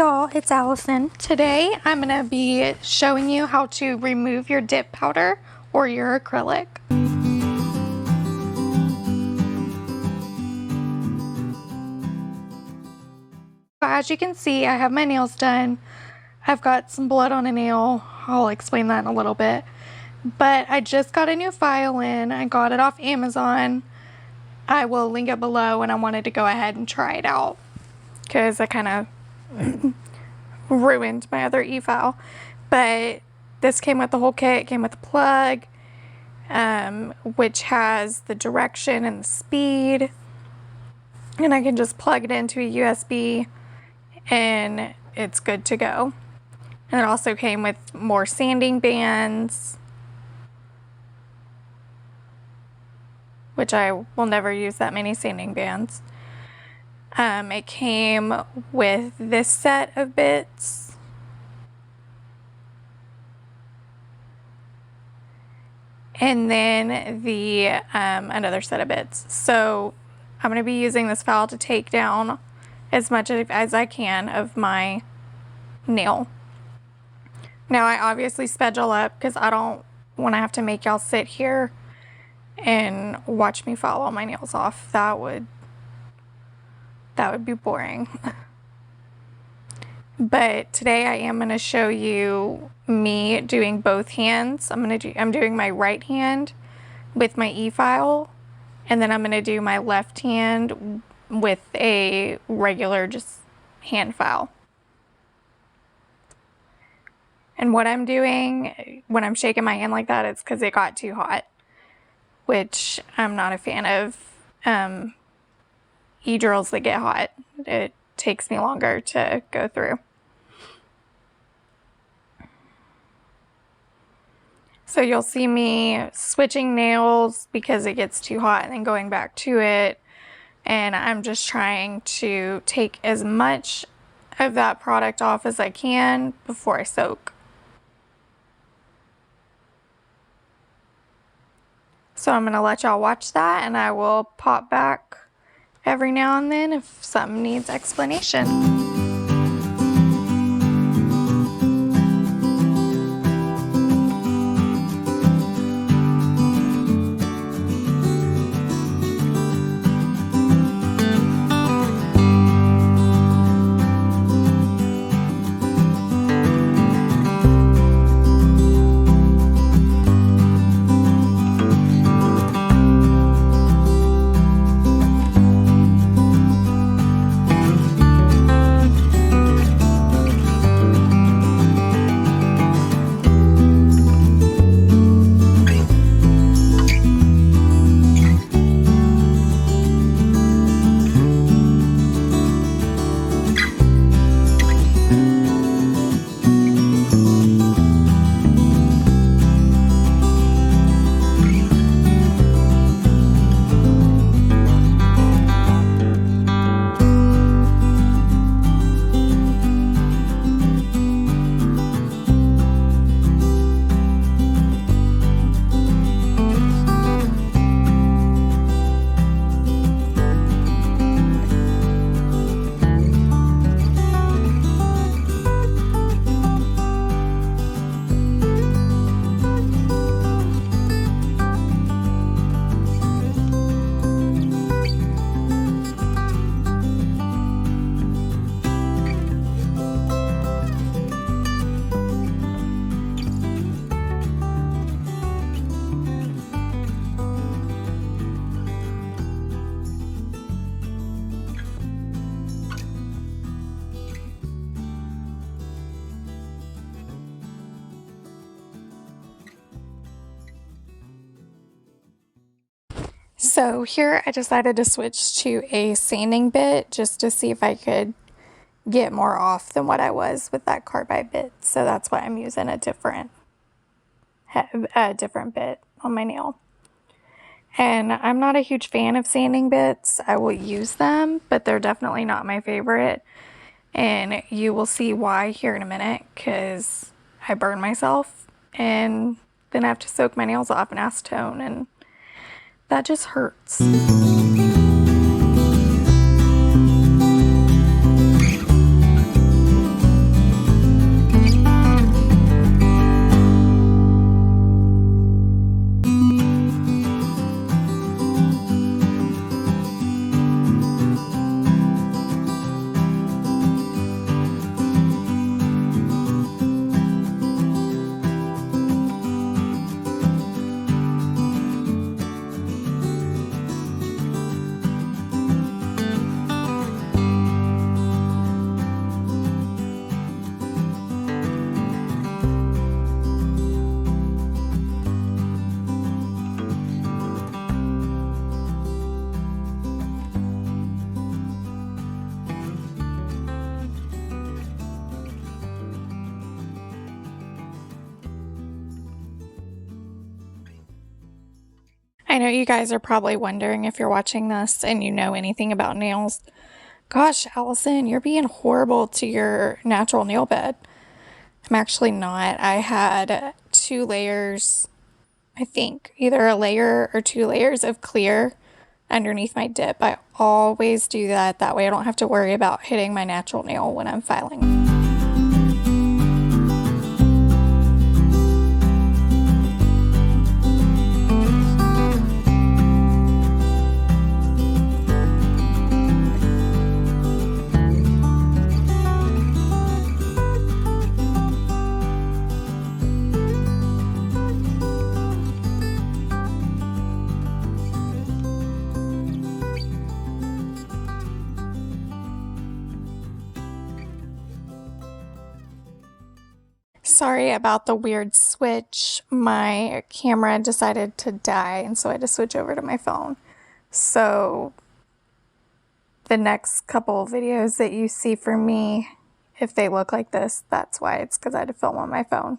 y'all, it's Allison. Today I'm going to be showing you how to remove your dip powder or your acrylic. As you can see, I have my nails done. I've got some blood on a nail. I'll explain that in a little bit. But I just got a new file in. I got it off Amazon. I will link it below, and I wanted to go ahead and try it out because I kind of ruined my other e-file. But this came with the whole kit. It came with the plug, which has the direction and the speed, and I can just plug it into a USB and it's good to go. And it also came with more sanding bands, which I will never use that many sanding bands. It came with this set of bits, and then the another set of bits. So I'm going to be using this file to take down as much as I can of my nail. Now I obviously spedule up because I don't want to have to make y'all sit here and watch me file all my nails off. That would be boring. But today I am going to show you me doing both hands. I'm doing my right hand with my e-file, and then I'm going to do my left hand with a regular just hand file. And what I'm doing when I'm shaking my hand like that, it's because it got too hot, which I'm not a fan of. E-drills that get hot, it takes me longer to go through. So you'll see me switching nails because it gets too hot and then going back to it. And I'm just trying to take as much of that product off as I can before I soak. So I'm going to let y'all watch that, and I will pop back every now and then if something needs explanation. So here I decided to switch to a sanding bit just to see if I could get more off than what I was with that carbide bit. So that's why I'm using a different bit on my nail. And I'm not a huge fan of sanding bits. I will use them, but they're definitely not my favorite. And you will see why here in a minute, because I burn myself and then I have to soak my nails off in acetone, and that just hurts. I know you guys are probably wondering if you're watching this and you know anything about nails. Gosh, Allison, you're being horrible to your natural nail bed. I'm actually not. I had 2 layers, I think, either a layer or 2 layers of clear underneath my dip. I always do that. That way I don't have to worry about hitting my natural nail when I'm filing. Sorry about the weird switch. My camera decided to die, and so I had to switch over to my phone. So the next couple videos that you see from me, if they look like this, that's why. It's because I had to film on my phone.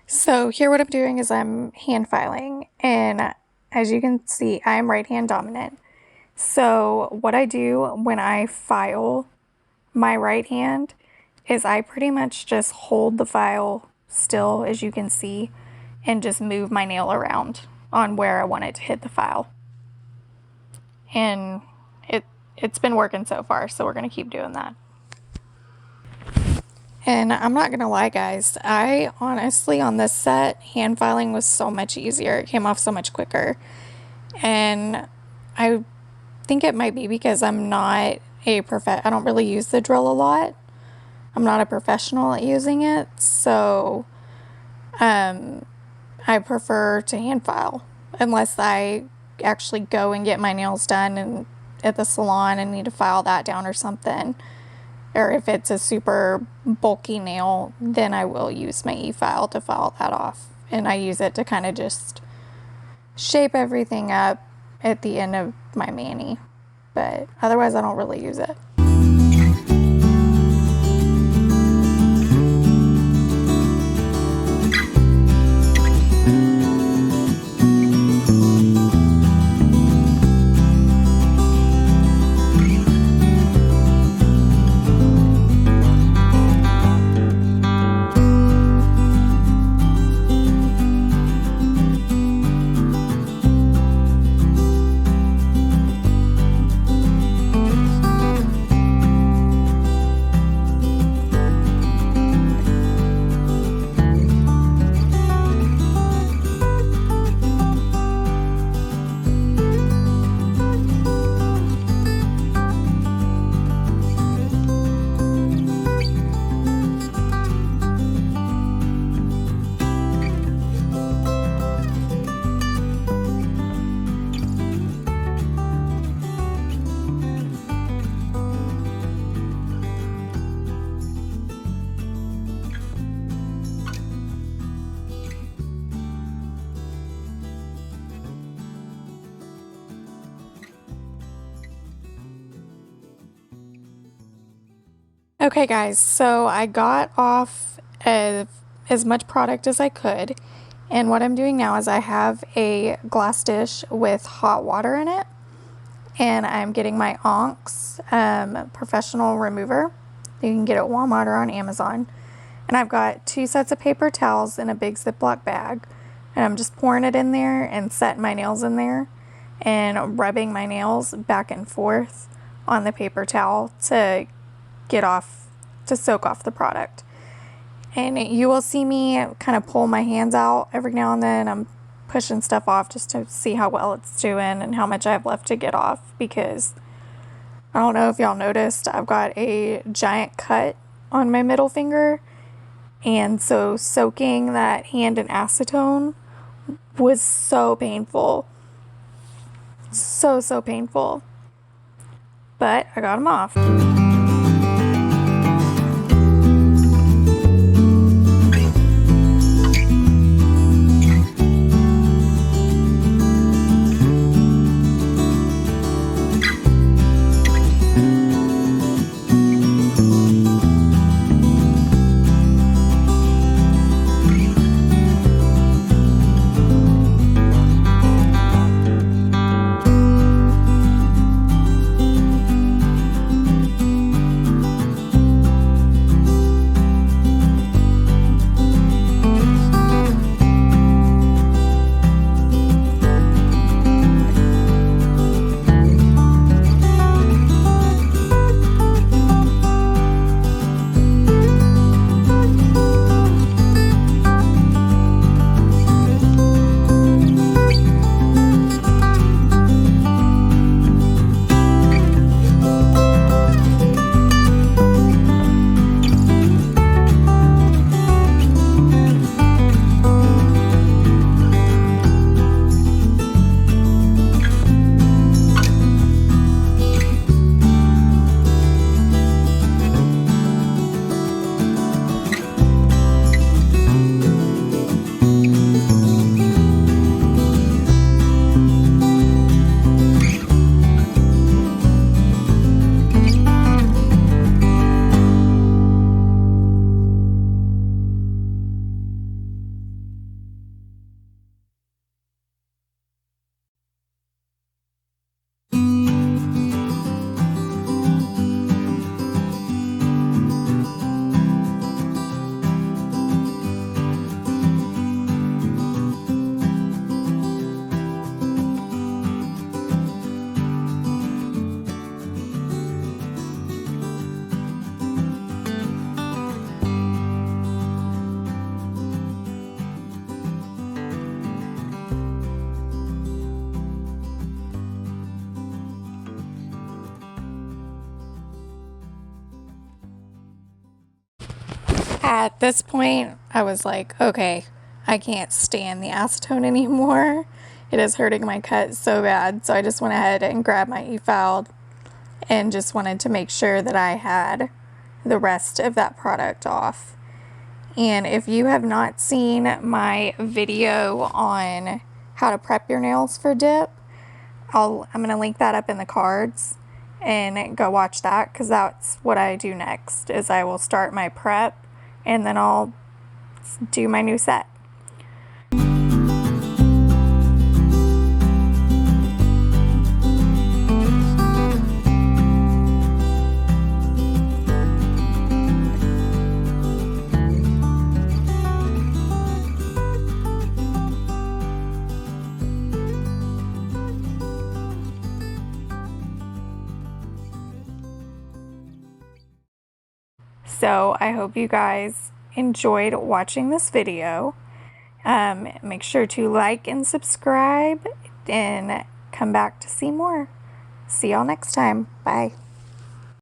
So here what I'm doing is I'm hand filing, and as you can see, I'm right hand dominant. So what I do when I file my right hand is I pretty much just hold the file still, as you can see, and just move my nail around on where I want it to hit the file. And it's been working so far, so we're going to keep doing that. And I'm not going to lie, guys, I honestly, on this set, hand filing was so much easier. It came off so much quicker. And I think it might be because I'm not I don't really use the drill a lot. I'm not a professional at using it, so I prefer to hand file unless I actually go and get my nails done and at the salon and need to file that down or something. Or if it's a super bulky nail, then I will use my e-file to file that off. And I use it to kind of just shape everything up at the end of my mani. But otherwise, I don't really use it. Okay guys, so I got off as much product as I could, and what I'm doing now is I have a glass dish with hot water in it, and I'm getting my Onyx Professional remover. You can get it at Walmart or on Amazon. And I've got 2 sets of paper towels in a big Ziploc bag, and I'm just pouring it in there and setting my nails in there and rubbing my nails back and forth on the paper towel to soak off the product. And you will see me kind of pull my hands out every now and then. I'm pushing stuff off just to see how well it's doing and how much I have left to get off, because I don't know if y'all noticed, I've got a giant cut on my middle finger, and so soaking that hand in acetone was so painful. So painful. But I got them off. At this point, I was like, okay, I can't stand the acetone anymore. It is hurting my cut so bad. So I just went ahead and grabbed my e-file and just wanted to make sure that I had the rest of that product off. And if you have not seen my video on how to prep your nails for dip, I'm going to link that up in the cards and go watch that, because that's what I do next. Is I will start my prep and then I'll do my new set. So I hope you guys enjoyed watching this video. Make sure to like and subscribe and come back to see more. See y'all next time. Bye.